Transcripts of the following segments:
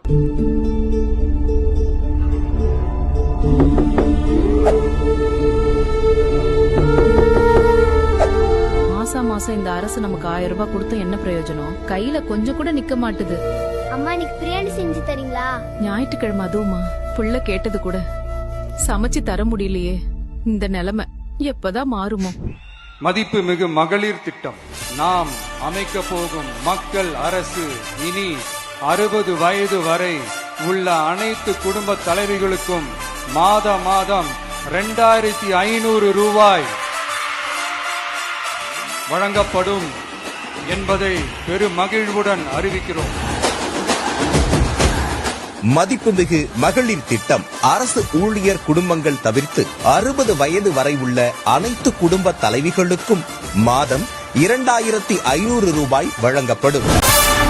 மாசம் இந்த அரசு நமக்கு 1000 ரூபாய் கொடுத்து என்ன பிரயோஜனம்? கையில கொஞ்சம் கூட நிக்க மாட்டுது. அம்மா எனக்கு பிரியாணி செஞ்சு தரீங்களா? ஞாயிற்றுக்கிழமை அதுவுமா? புள்ள கேட்டது கூட சமைச்சு தர முடியலையே. இந்த நிலைமை எப்பதான் மாறுமோ? மதிப்பு மிகு மகளிர் திட்டம். நாம் அமைக்க போகும் மக்கள் அரசு இனி 60 வயது வரை உள்ள அனைத்து குடும்ப தலைவிகளுக்கும் மாதம் 2500 ரூபாய் வழங்கப்படும் என்பதை பெருமகிழ்வுடன் அறிவிக்கிறோம். மதிப்புமிகு மகளிர் திட்டம் அரசு ஊழியர் குடும்பங்கள் தவிர்த்து 60 வயது வரை உள்ள அனைத்து குடும்ப தலைவிகளுக்கும் மாதம் 2500 ரூபாய் வழங்கப்படும்.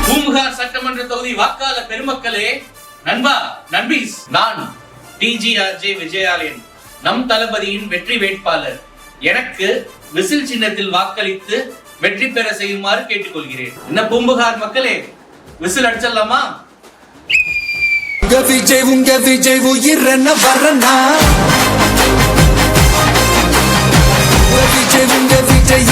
பூம்புகார் சட்டமன்ற தொகுதி வாக்காளர் பெருமக்களே, நண்பா நண்பீஸ், நான் டிஜிஆர்ஜே விஜயாலயன், நம் தளபதியின் வெற்றி வேட்பாளர். எனக்கு விசில் சின்னத்தில் வாக்களித்து வெற்றி பெற செய்யுமாறு கேட்டுக்கொள்கிறேன். என்ன பூம்புகார் மக்களே, விசில் அடிச்சிடலாமா? உங்க விஜய் உயிரன வரனா, உங்க விஜய்